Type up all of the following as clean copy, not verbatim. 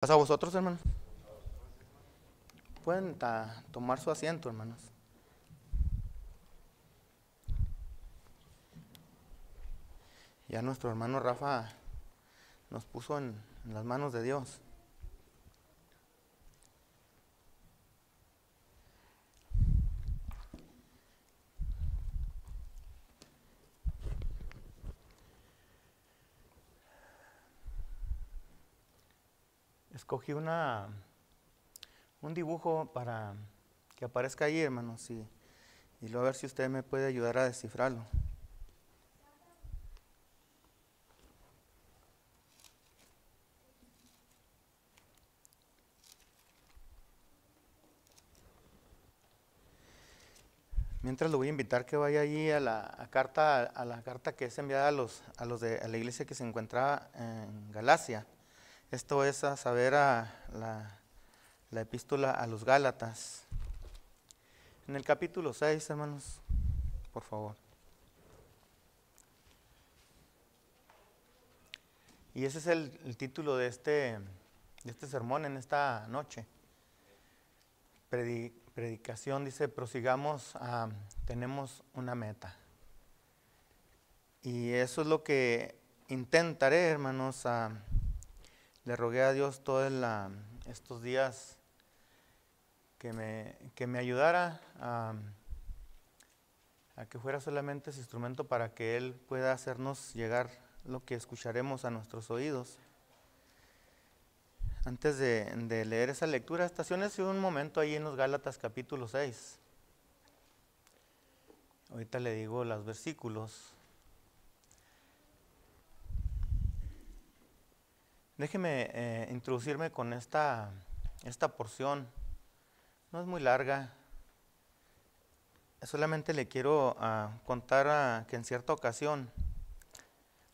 Pasa a vosotros, hermanos. Pueden tomar su asiento, hermanos. Ya nuestro hermano Rafa nos puso en las manos de Dios. Escogí un dibujo para que aparezca ahí, hermanos, y luego a ver si usted me puede ayudar a descifrarlo. Mientras lo voy a invitar que vaya allí a la carta que es enviada a la iglesia que se encuentra en Galacia. Esto es a saber la epístola a los Gálatas. En el capítulo 6, hermanos, por favor. Y ese es el título de este sermón en esta noche. Predicación, dice, prosigamos, tenemos una meta. Y eso es lo que intentaré, hermanos. Le rogué a Dios todos estos días que me ayudara a que fuera solamente ese instrumento para que Él pueda hacernos llegar lo que escucharemos a nuestros oídos. Antes de leer esa lectura, estaciónese un momento ahí en los Gálatas capítulo 6. Ahorita le digo los versículos. Déjeme introducirme con esta porción. No es muy larga. Solamente le quiero contar que en cierta ocasión,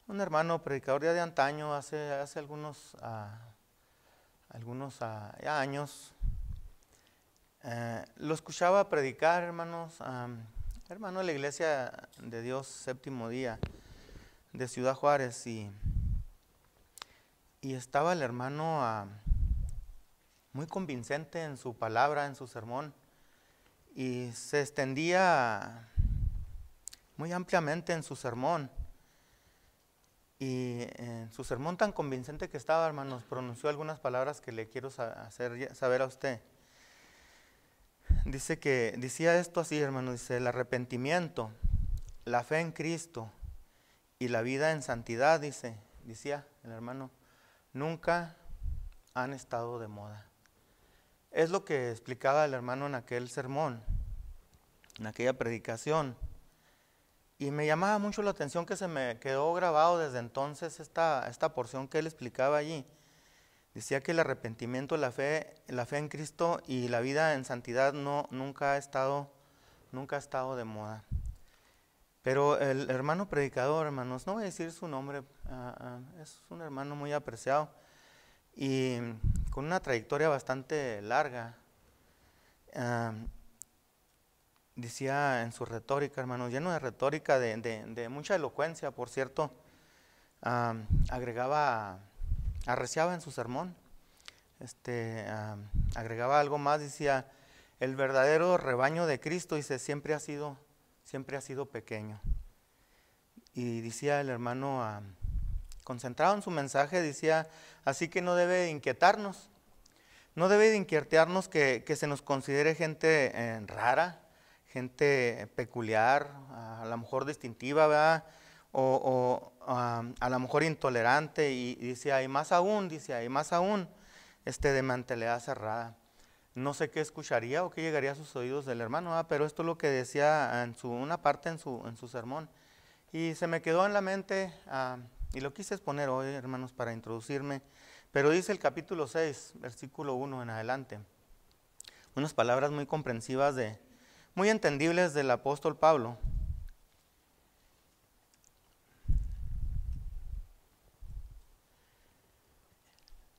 un hermano predicador ya de antaño, hace algunos años, lo escuchaba predicar, hermanos, hermano de la Iglesia de Dios Séptimo Día de Ciudad Juárez, y estaba el hermano muy convincente en su palabra, en su sermón, y se extendía muy ampliamente en su sermón. Y en su sermón tan convincente que estaba, hermanos, pronunció algunas palabras que le quiero hacer saber a usted. Decía esto así, hermanos, dice: el arrepentimiento, la fe en Cristo y la vida en santidad, decía el hermano, nunca han estado de moda. Es lo que explicaba el hermano en aquel sermón, en aquella predicación. Y me llamaba mucho la atención que se me quedó grabado desde entonces esta porción que él explicaba allí. Decía que el arrepentimiento, la fe en Cristo y la vida en santidad nunca ha estado de moda. Pero el hermano predicador, hermanos, no voy a decir su nombre, es un hermano muy apreciado y con una trayectoria bastante larga. Decía en su retórica, hermanos, lleno de retórica, de mucha elocuencia, por cierto, arreciaba en su sermón, agregaba algo más, decía: el verdadero rebaño de Cristo, dice, siempre ha sido pequeño. Y decía el hermano, concentrado en su mensaje, decía: así que no debe inquietarnos que se nos considere gente rara, gente peculiar, a lo mejor distintiva, ¿verdad? O a lo mejor intolerante, y dice, hay más aún, de mentalidad cerrada. No sé qué escucharía o qué llegaría a sus oídos del hermano, ¿verdad? Pero esto es lo que decía una parte en su sermón. Y se me quedó en la mente, y lo quise exponer hoy, hermanos, para introducirme. Pero dice el capítulo 6, versículo 1 en adelante, unas palabras muy comprensivas, muy entendibles del apóstol Pablo.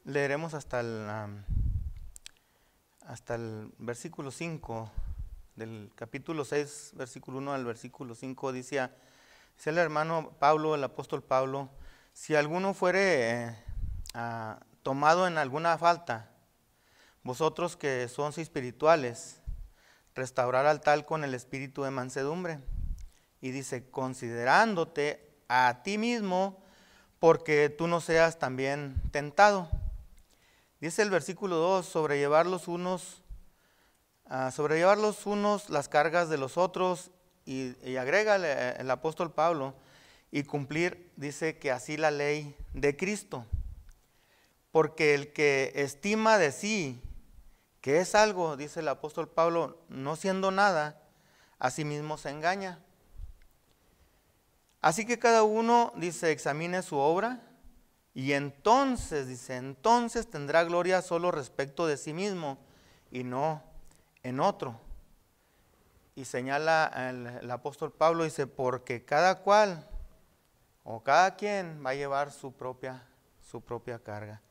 Leeremos hasta el versículo 5 del capítulo 6, versículo 1 al versículo 5. Dice el hermano Pablo, el apóstol Pablo: si alguno fuere tomado en alguna falta, vosotros que sois espirituales, restaurar al tal con el espíritu de mansedumbre. Y dice, considerándote a ti mismo, porque tú no seas también tentado. Dice el versículo 2, sobrellevar los unos las cargas de los otros, y agrega el apóstol Pablo, y cumplir, dice que así la ley de Cristo. Porque el que estima de sí que es algo, dice el apóstol Pablo, no siendo nada, a sí mismo se engaña. Así que cada uno, dice, examine su obra, y entonces, dice, entonces tendrá gloria solo respecto de sí mismo y no en otro. Y señala el apóstol Pablo, dice, porque cada cual o cada quien va a llevar su propia carga.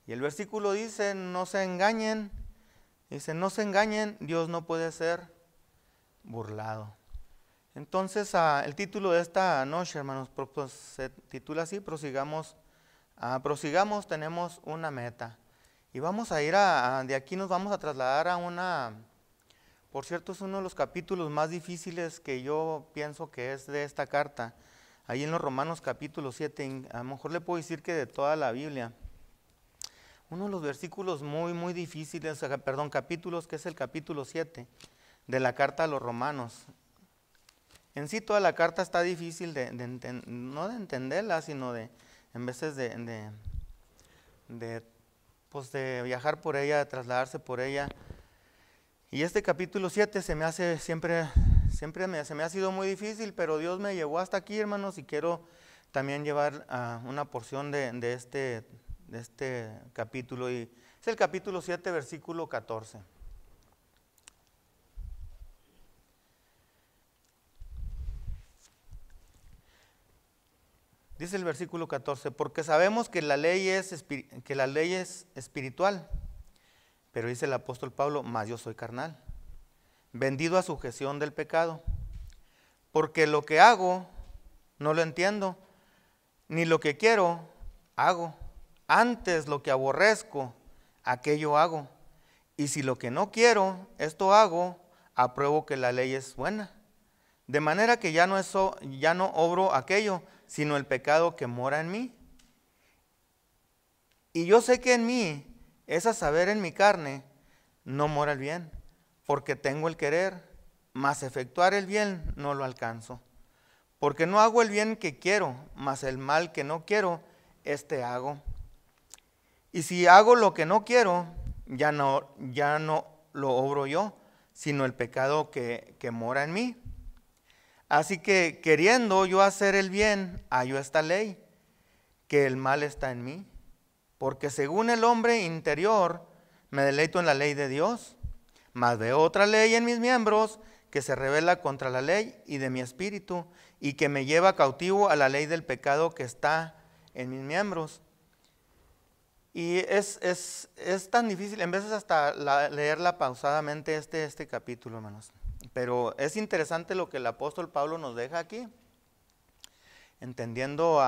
Y el versículo dice, no se engañen, dice, no se engañen, Dios no puede ser burlado. Entonces, el título de esta noche, hermanos, pues, se titula así, prosigamos, tenemos una meta. Y vamos a ir de aquí nos vamos a trasladar a una, por cierto, es uno de los capítulos más difíciles que yo pienso que es de esta carta. Ahí en los Romanos capítulo 7, a lo mejor le puedo decir que de toda la Biblia. Uno de los versículos muy difíciles, capítulos, que es el capítulo 7 de la carta a los Romanos. En sí toda la carta está difícil no de entenderla, sino en veces de viajar por ella, de trasladarse por ella. Y este capítulo 7 se me hace se me ha sido muy difícil, pero Dios me llevó hasta aquí, hermanos, y quiero también llevar una porción de este capítulo. Y es el capítulo 7, versículo 14. Dice el versículo 14, porque sabemos que la ley es espiritual, pero dice el apóstol Pablo, mas yo soy carnal, vendido a sujeción del pecado, porque lo que hago no lo entiendo, ni lo que quiero hago, antes lo que aborrezco, aquello hago, y si lo que no quiero, esto hago, apruebo que la ley es buena, de manera que ya no obro aquello, sino el pecado que mora en mí. Y yo sé que en mí, es a saber en mi carne, no mora el bien, porque tengo el querer, mas efectuar el bien no lo alcanzo. Porque no hago el bien que quiero, mas el mal que no quiero, este hago. Y si hago lo que no quiero, ya no lo obro yo, sino el pecado que mora en mí. Así que queriendo yo hacer el bien, hallo esta ley, que el mal está en mí. Porque según el hombre interior, me deleito en la ley de Dios, mas veo otra ley en mis miembros, que se rebela contra la ley y de mi espíritu, y que me lleva cautivo a la ley del pecado que está en mis miembros. Y es tan difícil, en veces hasta leerla pausadamente este capítulo, hermanos. Pero es interesante lo que el apóstol Pablo nos deja aquí, entendiendo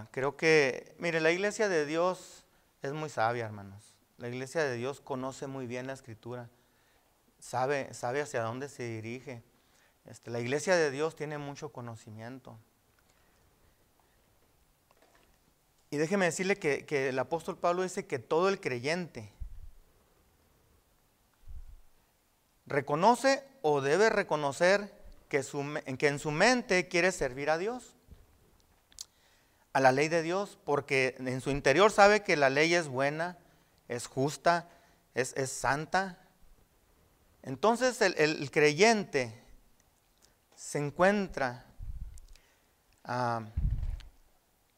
creo que, mire, la iglesia de Dios es muy sabia, hermanos. La iglesia de Dios conoce muy bien la escritura, sabe hacia dónde se dirige. La iglesia de Dios tiene mucho conocimiento. Y déjeme decirle que el apóstol Pablo dice que todo el creyente reconoce o debe reconocer que en su mente quiere servir a Dios, a la ley de Dios, porque en su interior sabe que la ley es buena, es justa, es santa. Entonces el creyente se encuentra,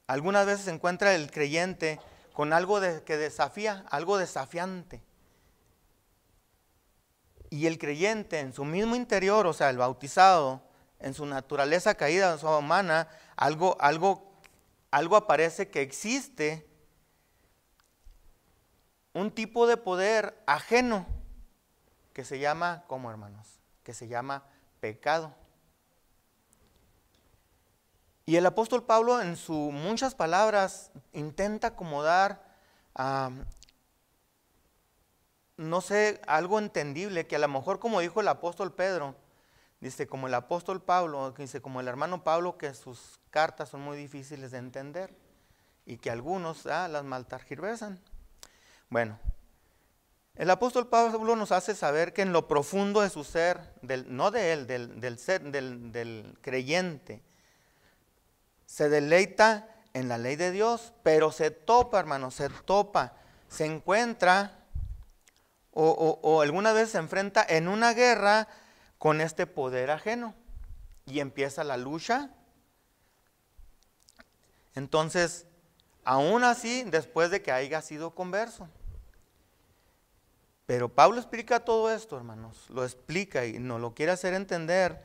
algunas veces se encuentra el creyente con algo que desafía, algo desafiante. Y el creyente en su mismo interior, o sea, el bautizado, en su naturaleza caída, en su humana, algo aparece que existe un tipo de poder ajeno que se llama, ¿cómo, hermanos? Que se llama pecado. Y el apóstol Pablo en sus muchas palabras intenta acomodar, no sé, algo entendible, que a lo mejor como dijo el apóstol Pedro, dice como el apóstol Pablo, dice como el hermano Pablo, que sus cartas son muy difíciles de entender y que algunos las maltargiversan. Bueno, el apóstol Pablo nos hace saber que en lo profundo de su ser, no de él, del ser, del creyente, se deleita en la ley de Dios, pero se topa, hermano, se encuentra o alguna vez se enfrenta en una guerra con este poder ajeno y empieza la lucha. Entonces, aún así, después de que haya sido converso. Pero Pablo explica todo esto, hermanos, lo explica y nos lo quiere hacer entender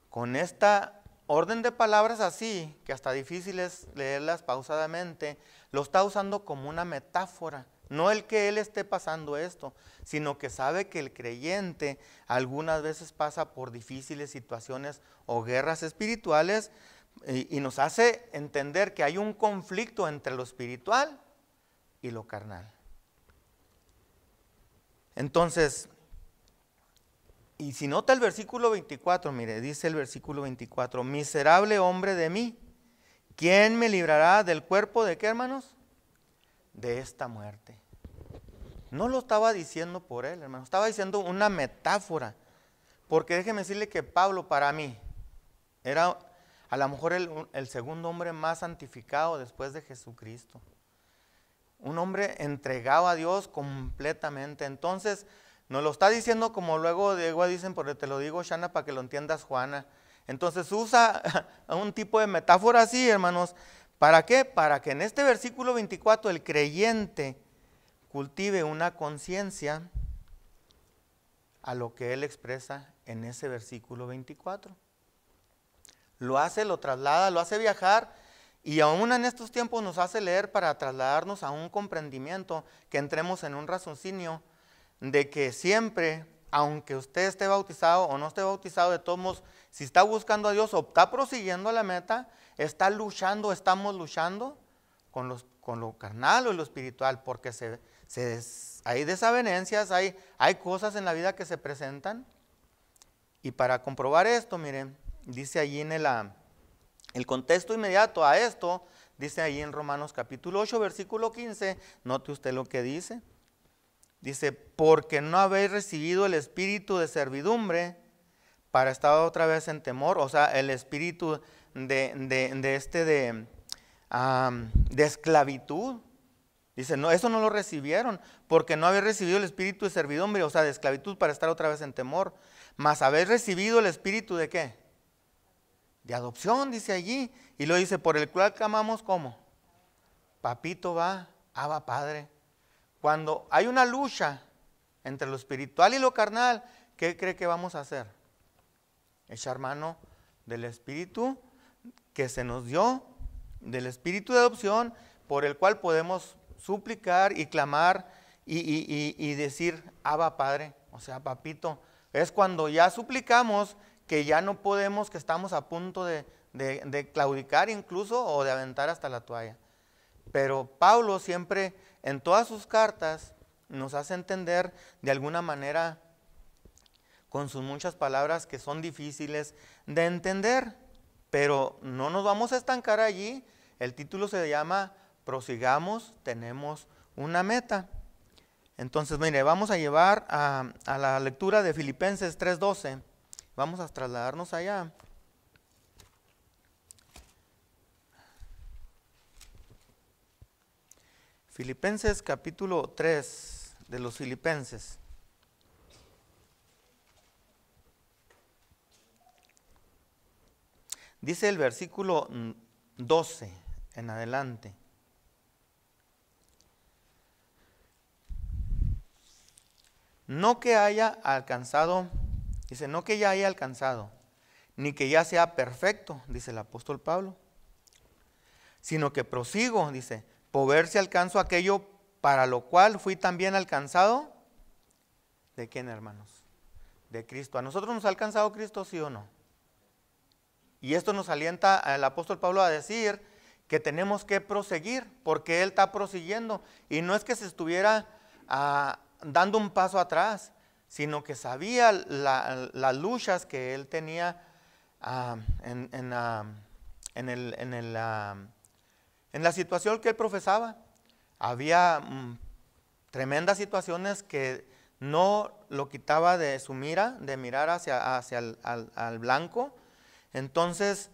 con esta orden de palabras así, que hasta difícil es leerlas pausadamente, lo está usando como una metáfora. No el que él esté pasando esto, sino que sabe que el creyente algunas veces pasa por difíciles situaciones o guerras espirituales y nos hace entender que hay un conflicto entre lo espiritual y lo carnal. Entonces, y si nota el versículo 24, mire, dice el versículo 24, miserable hombre de mí, ¿quién me librará del cuerpo de qué, hermanos? De esta muerte. No lo estaba diciendo por él, hermano, estaba diciendo una metáfora, porque déjeme decirle que Pablo para mí era a lo mejor el segundo hombre más santificado después de Jesucristo. Un hombre entregado a Dios completamente. Entonces, nos lo está diciendo como luego dicen, porque te lo digo, Shana, para que lo entiendas, Juana. Entonces usa un tipo de metáfora así, hermanos. ¿Para qué? Para que en este versículo 24 el creyente cultive una conciencia a lo que él expresa en ese versículo 24. Lo hace, lo traslada, lo hace viajar. Y aún en estos tiempos nos hace leer para trasladarnos a un comprendimiento, que entremos en un raciocinio de que siempre, aunque usted esté bautizado o no esté bautizado, de todos modos, si está buscando a Dios o está prosiguiendo la meta, estamos luchando con lo carnal o lo espiritual, porque hay desavenencias, hay cosas en la vida que se presentan. Y para comprobar esto, miren, dice allí en el contexto inmediato a esto, dice ahí en Romanos capítulo 8, versículo 15, note usted lo que dice. Dice, porque no habéis recibido el espíritu de servidumbre para estar otra vez en temor, o sea, el espíritu de esclavitud. Dice, no, eso no lo recibieron, porque no habéis recibido el espíritu de servidumbre, o sea, de esclavitud para estar otra vez en temor, mas habéis recibido el espíritu de ¿qué? De adopción, dice allí, y lo dice, por el cual clamamos, ¿cómo? Papito va, Abba Padre. Cuando hay una lucha entre lo espiritual y lo carnal, ¿qué cree que vamos a hacer? Echar mano del espíritu que se nos dio, del espíritu de adopción, por el cual podemos suplicar y clamar y decir, Abba Padre, o sea, papito. Es cuando ya suplicamos que ya no podemos, que estamos a punto de claudicar incluso o de aventar hasta la toalla. Pero Pablo siempre en todas sus cartas nos hace entender de alguna manera con sus muchas palabras que son difíciles de entender, pero no nos vamos a estancar allí. El título se llama Prosigamos, tenemos una meta. Entonces, mire, vamos a llevar a la lectura de Filipenses 3:12. Vamos a trasladarnos allá. Filipenses capítulo 3 de los Filipenses. Dice el versículo 12 en adelante. No que haya alcanzado, dice, no que ya haya alcanzado, ni que ya sea perfecto, dice el apóstol Pablo, sino que prosigo, dice, por ver si alcanzo aquello para lo cual fui también alcanzado. ¿De quién, hermanos? De Cristo. ¿A nosotros nos ha alcanzado Cristo, sí o no? Y esto nos alienta al apóstol Pablo a decir que tenemos que proseguir, porque él está prosiguiendo. Y no es que se estuviera dando un paso atrás, sino que sabía las luchas que él tenía en la situación que él profesaba. Había tremendas situaciones que no lo quitaba de su mira, de mirar hacia al blanco. Entonces,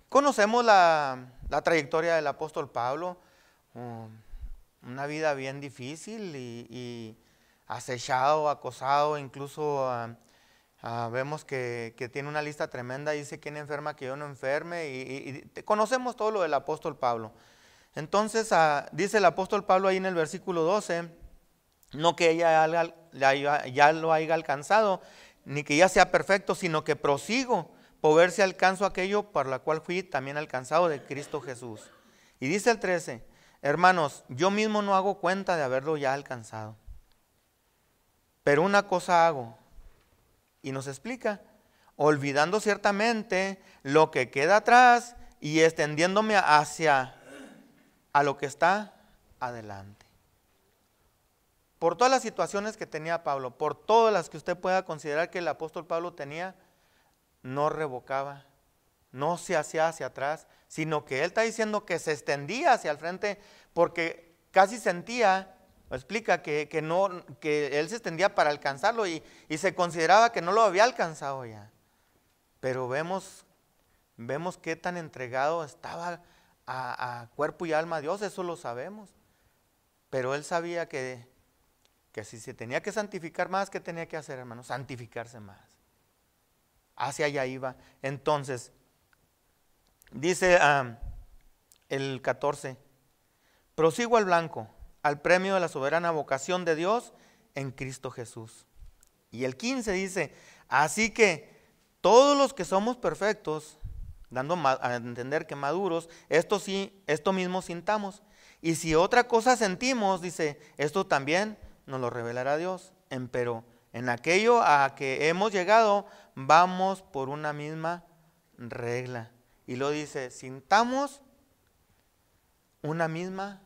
conocemos la trayectoria del apóstol Pablo, una vida bien difícil y acechado, acosado, incluso vemos que tiene una lista tremenda, dice: ¿quién enferma que yo no enferme? Y conocemos todo lo del apóstol Pablo. Entonces dice el apóstol Pablo ahí en el versículo 12, no que ella ya lo haya alcanzado, ni que ya sea perfecto, sino que prosigo por ver si alcanzo aquello por la cual fui también alcanzado de Cristo Jesús. Y dice el 13, hermanos, yo mismo no hago cuenta de haberlo ya alcanzado, pero una cosa hago, y nos explica: olvidando ciertamente lo que queda atrás y extendiéndome hacia a lo que está adelante. Por todas las situaciones que tenía Pablo, por todas las que usted pueda considerar que el apóstol Pablo tenía, no revocaba, no se hacía hacia atrás, sino que él está diciendo que se extendía hacia el frente, porque casi sentía, explica que él se extendía para alcanzarlo y se consideraba que no lo había alcanzado ya. Pero vemos qué tan entregado estaba a cuerpo y alma a Dios, eso lo sabemos. Pero él sabía que si se tenía que santificar más, ¿qué tenía que hacer, hermano? Santificarse más. Hacia allá iba. Entonces, dice el 14, prosigo al blanco, al premio de la soberana vocación de Dios en Cristo Jesús. Y el 15 dice, así que todos los que somos perfectos, dando a entender que maduros, esto mismo sintamos. Y si otra cosa sentimos, dice, esto también nos lo revelará Dios. Empero en aquello a que hemos llegado, vamos por una misma regla. Y lo dice, sintamos una misma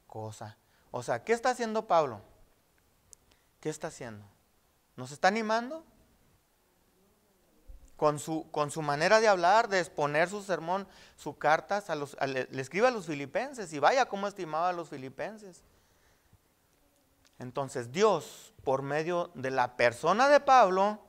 cosa. O sea, ¿qué está haciendo Pablo? ¿Qué está haciendo? ¿Nos está animando? Con su manera de hablar, de exponer su sermón, su carta, le escribe a los filipenses, y vaya cómo estimaba a los filipenses. Entonces Dios, por medio de la persona de Pablo,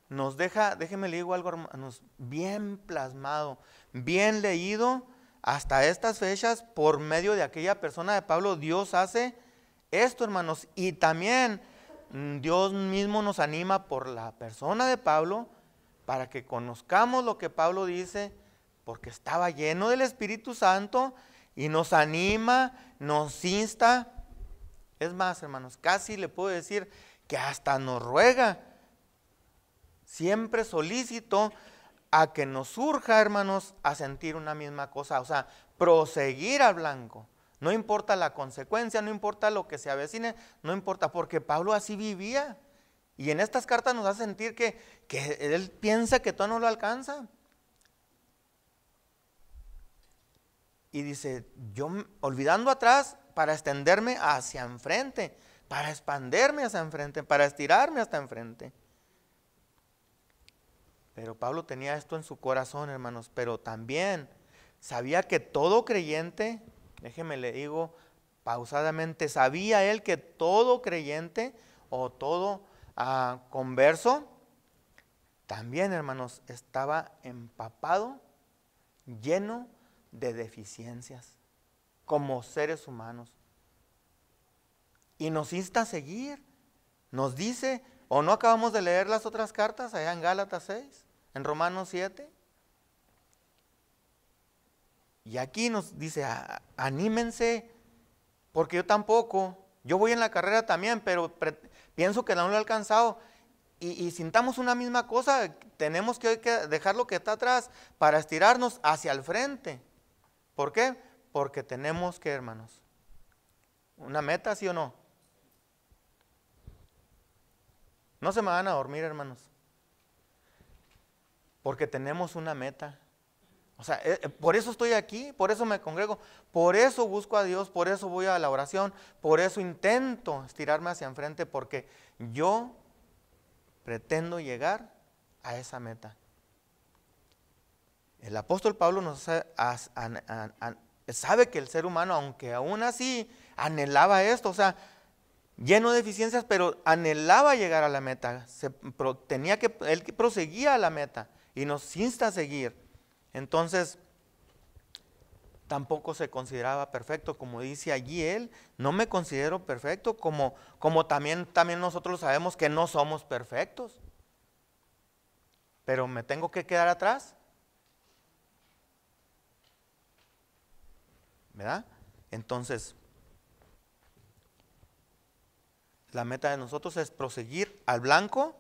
nos deja, déjeme le digo algo, hermanos, bien plasmado, bien leído, hasta estas fechas, por medio de aquella persona de Pablo, Dios hace esto, hermanos. Y también Dios mismo nos anima por la persona de Pablo, para que conozcamos lo que Pablo dice, porque estaba lleno del Espíritu Santo, y nos anima, nos insta. Es más, hermanos, casi le puedo decir que hasta nos ruega, siempre solícito, a que nos surja, hermanos, a sentir una misma cosa, o sea, proseguir al blanco. No importa la consecuencia, no importa lo que se avecine, no importa, porque Pablo así vivía. Y en estas cartas nos hace sentir que él piensa que todo no lo alcanza. Y dice, yo olvidando atrás para extenderme hacia enfrente, para expanderme hacia enfrente, para estirarme hasta enfrente. Pero Pablo tenía esto en su corazón, hermanos, pero también sabía que todo creyente, déjeme le digo pausadamente, sabía él que todo creyente o todo converso, también, hermanos, estaba empapado, lleno de deficiencias, como seres humanos. Y nos insta a seguir, nos dice, o no acabamos de leer las otras cartas allá en Gálatas 6, en Romanos 7. Y aquí nos dice, anímense, porque yo voy en la carrera también, pero pienso que no lo he alcanzado. Y sintamos una misma cosa, tenemos que dejar lo que está atrás para estirarnos hacia el frente. ¿Por qué? Porque tenemos que, hermanos, una meta, ¿sí o no? No se me van a dormir, hermanos. porque tenemos una meta. O sea, por eso estoy aquí, por eso me congrego, por eso busco a Dios, por eso voy a la oración, por eso intento estirarme hacia enfrente, porque yo pretendo llegar a esa meta. El apóstol Pablo nos sabe que el ser humano, aunque aún así anhelaba esto, o sea, lleno de deficiencias, pero anhelaba llegar a la meta, él proseguía a la meta y nos insta a seguir. Entonces, tampoco se consideraba perfecto, como dice allí él, no me considero perfecto, como también nosotros sabemos que no somos perfectos, pero me tengo que quedar atrás, ¿verdad? Entonces, la meta de nosotros es proseguir al blanco,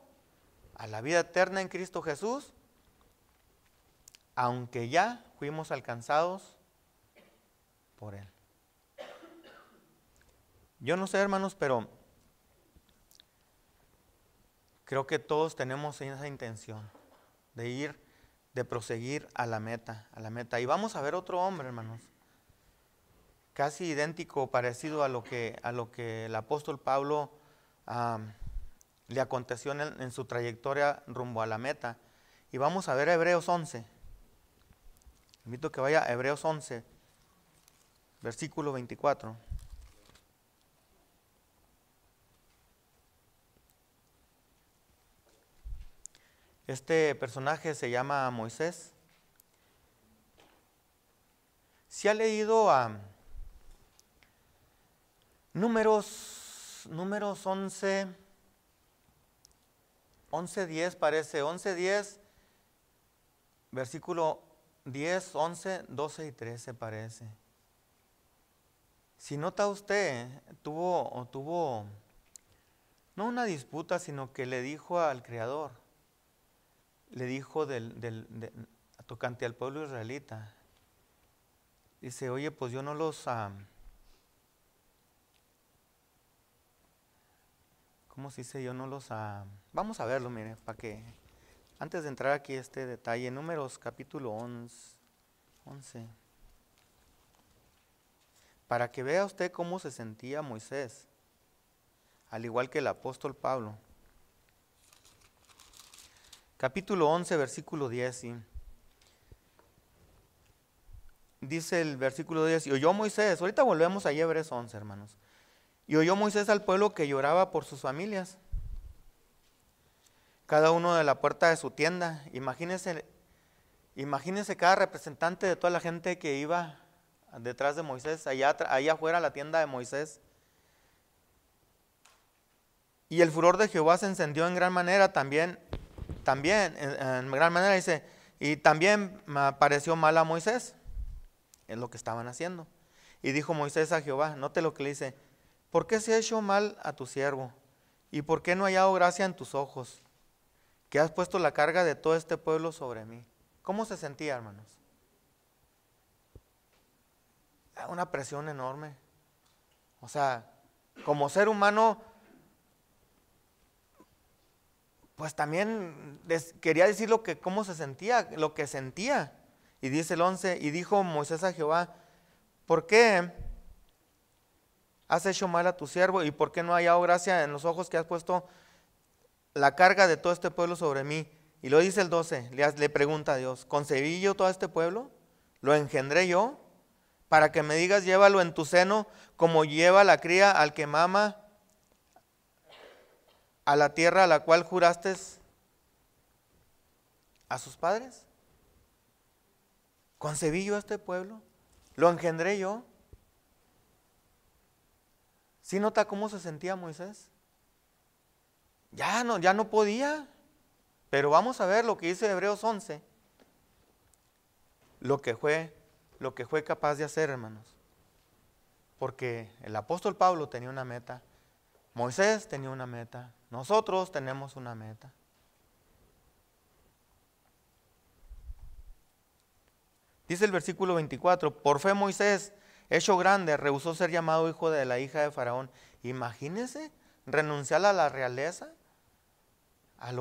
a la vida eterna en Cristo Jesús, aunque ya fuimos alcanzados por Él. Yo no sé, hermanos, pero creo que todos tenemos esa intención de proseguir a la meta, Y vamos a ver otro hombre, hermanos, casi idéntico, parecido a lo que el apóstol Pablo le aconteció en su trayectoria rumbo a la meta. Y vamos a ver Hebreos 11. Invito a que vaya a Hebreos 11, versículo 24. Este personaje se llama Moisés. ¿Se ha leído a Números 11, 11:10 parece, 11:10, versículo 10, 11, 12 y 13 parece. Si nota usted, tuvo no una disputa, sino que le dijo al Creador, le dijo tocante al pueblo israelita, dice, oye, pues yo no los, ¿cómo se dice? Yo no los, vamos a verlo, mire, para que, antes de entrar aquí este detalle, Números capítulo 11, para que vea usted cómo se sentía Moisés, al igual que el apóstol Pablo. Capítulo 11, versículo 10, ¿sí? Dice el versículo 10, y oyó Moisés, ahorita volvemos a Hebreos 11, hermanos. Y oyó Moisés al pueblo que lloraba por sus familias, cada uno de la puerta de su tienda. Imagínense cada representante de toda la gente que iba detrás de Moisés, allá afuera la tienda de Moisés. Y el furor de Jehová se encendió en gran manera, también en gran manera, dice, y también pareció mal a Moisés, en lo que estaban haciendo. Y dijo Moisés a Jehová, note lo que le dice, ¿por qué se ha hecho mal a tu siervo? ¿Y por qué no he hallado gracia en tus ojos? Que has puesto la carga de todo este pueblo sobre mí. ¿Cómo se sentía, hermanos? Una presión enorme. O sea, como ser humano, pues también quería decir cómo se sentía, lo que sentía. Y dice el 11, y dijo Moisés a Jehová, ¿por qué has hecho mal a tu siervo? ¿Y por qué no ha hallado gracia en los ojos que has puesto la carga de todo este pueblo sobre mí? Y lo dice el 12, le pregunta a Dios, ¿concebí yo todo este pueblo? ¿Lo engendré yo? Para que me digas, llévalo en tu seno, como lleva la cría al que mama, a la tierra a la cual juraste a sus padres. ¿Concebí yo a este pueblo? ¿Lo engendré yo? ¿Sí nota cómo se sentía Moisés? Ya no podía. Pero vamos a ver lo que dice Hebreos 11. Lo que fue capaz de hacer, hermanos. Porque el apóstol Pablo tenía una meta. Moisés tenía una meta. Nosotros tenemos una meta. Dice el versículo 24, por fe Moisés, hecho grande, rehusó ser llamado hijo de la hija de Faraón. Imagínense, renunciar a la realeza, a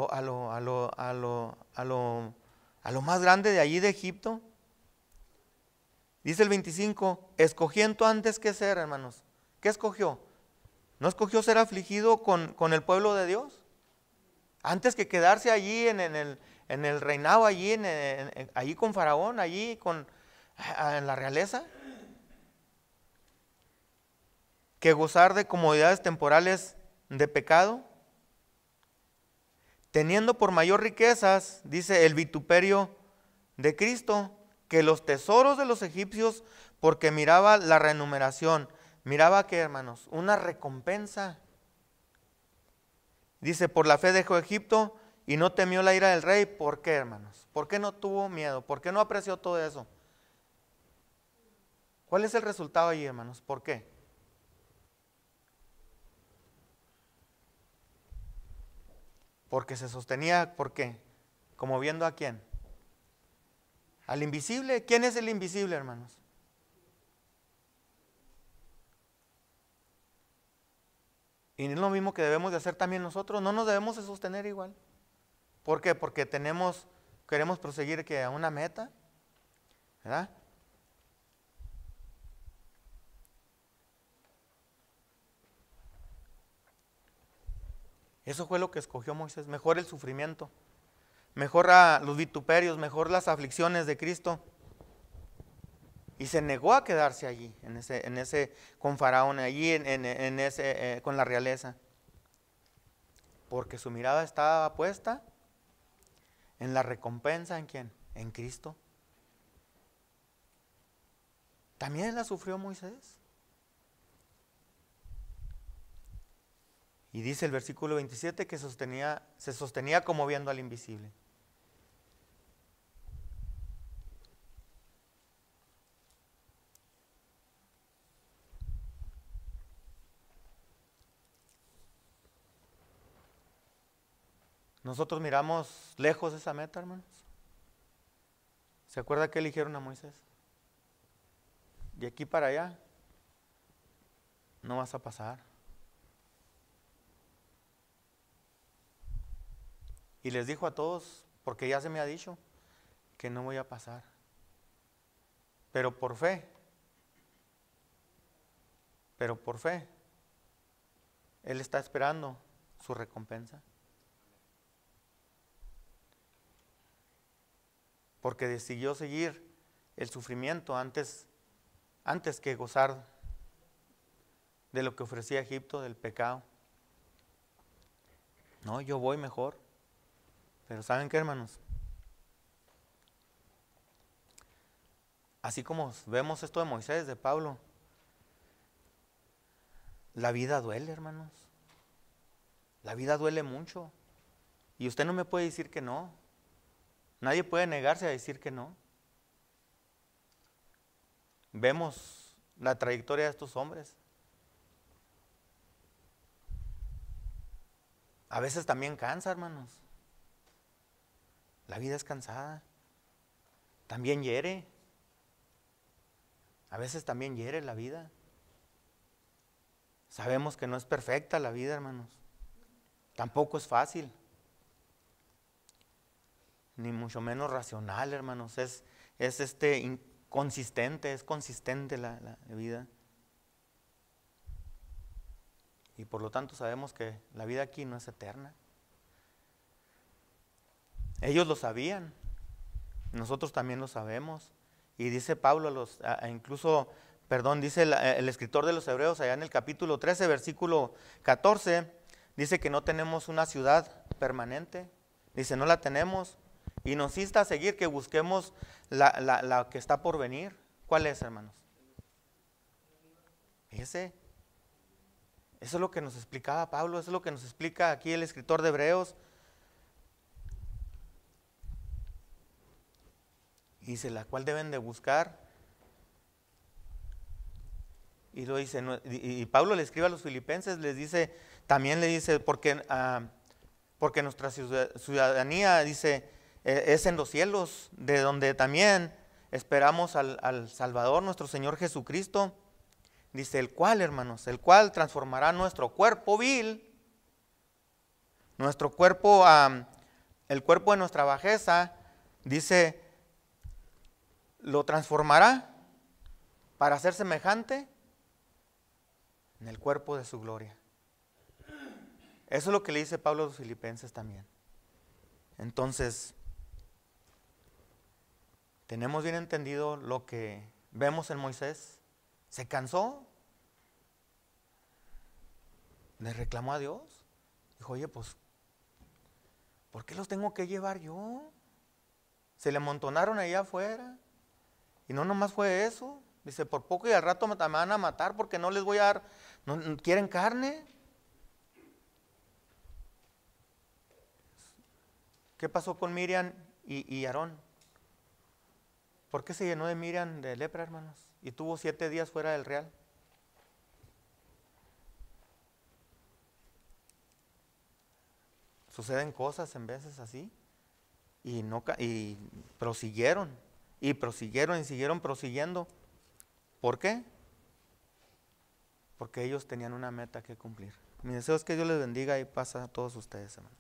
a lo más grande de allí de Egipto. Dice el 25, escogiendo antes que ser, hermanos. ¿Qué escogió? ¿No escogió ser afligido con el pueblo de Dios? Antes que quedarse allí en el reinado, allí, allí con Faraón, allí en la realeza. Que gozar de comodidades temporales de pecado. Teniendo por mayor riquezas, dice, el vituperio de Cristo, que los tesoros de los egipcios, porque miraba la remuneración. Miraba que, hermanos, una recompensa. Dice, por la fe dejó Egipto y no temió la ira del rey. ¿Por qué, hermanos? ¿Por qué no tuvo miedo? ¿Por qué no apreció todo eso? ¿Cuál es el resultado allí, hermanos? ¿Por qué? Porque se sostenía, ¿por qué? Como viendo a quién. Al invisible. ¿Quién es el invisible, hermanos? Y es lo mismo que debemos de hacer también nosotros. No nos debemos de sostener igual. ¿Por qué? Porque queremos proseguir a una meta, ¿verdad? Eso fue lo que escogió Moisés. Mejor el sufrimiento, mejor los vituperios, mejor las aflicciones de Cristo. Y se negó a quedarse allí, con Faraón, allí con la realeza. Porque su mirada estaba puesta en la recompensa, ¿en quién? En Cristo. También la sufrió Moisés. Y dice el versículo 27 que se sostenía como viendo al invisible. Nosotros miramos lejos esa meta, hermanos. ¿Se acuerda que eligieron a Moisés? De aquí para allá no vas a pasar. Y les dijo a todos, porque ya se me ha dicho que no voy a pasar. Pero por fe, Él está esperando su recompensa. Porque decidió seguir el sufrimiento antes que gozar de lo que ofrecía Egipto, del pecado. No, yo voy mejor. Pero ¿saben qué, hermanos? Así como vemos esto de Moisés, de Pablo, la vida duele, hermanos. La vida duele mucho. Y usted no me puede decir que no. Nadie puede negarse a decir que no. Vemos la trayectoria de estos hombres. A veces también cansa, hermanos. La vida es cansada. También hiere. A veces también hiere la vida. Sabemos que no es perfecta la vida, hermanos. Tampoco es fácil. Ni mucho menos racional, hermanos. Es inconsistente, es consistente la vida. Y por lo tanto sabemos que la vida aquí no es eterna. Ellos lo sabían, nosotros también lo sabemos. Y dice Pablo, dice el escritor de los Hebreos allá en el capítulo 13, versículo 14, dice que no tenemos una ciudad permanente. Dice, no la tenemos. Y nos insta a seguir, que busquemos la que está por venir. ¿Cuál es, hermanos? Eso es lo que nos explicaba Pablo, eso es lo que nos explica aquí el escritor de Hebreos. Y dice, la cual deben de buscar. Y lo dice, y Pablo le escribe a los filipenses, también le dice, porque nuestra ciudadanía, dice, es en los cielos, de donde también esperamos al Salvador, nuestro Señor Jesucristo. Dice, el cual, hermanos, transformará nuestro cuerpo vil, el cuerpo de nuestra bajeza, Dice, lo transformará para ser semejante en el cuerpo de su gloria. Eso es lo que le dice Pablo a los filipenses también. Entonces, tenemos bien entendido lo que vemos en Moisés. Se cansó, le reclamó a Dios. Dijo, oye, pues, ¿por qué los tengo que llevar yo? Se le amontonaron allá afuera. Y no nomás fue eso. Dice, por poco y al rato me van a matar porque no les voy a dar, no quieren carne. ¿Qué pasó con Miriam y Aarón? ¿Por qué se llenó de Miriam de lepra, hermanos? Y tuvo 7 días fuera del real. Suceden cosas en veces así. Y prosiguieron. Y siguieron prosiguiendo. ¿Por qué? Porque ellos tenían una meta que cumplir. Mi deseo es que Dios les bendiga y paz a todos ustedes, hermanos.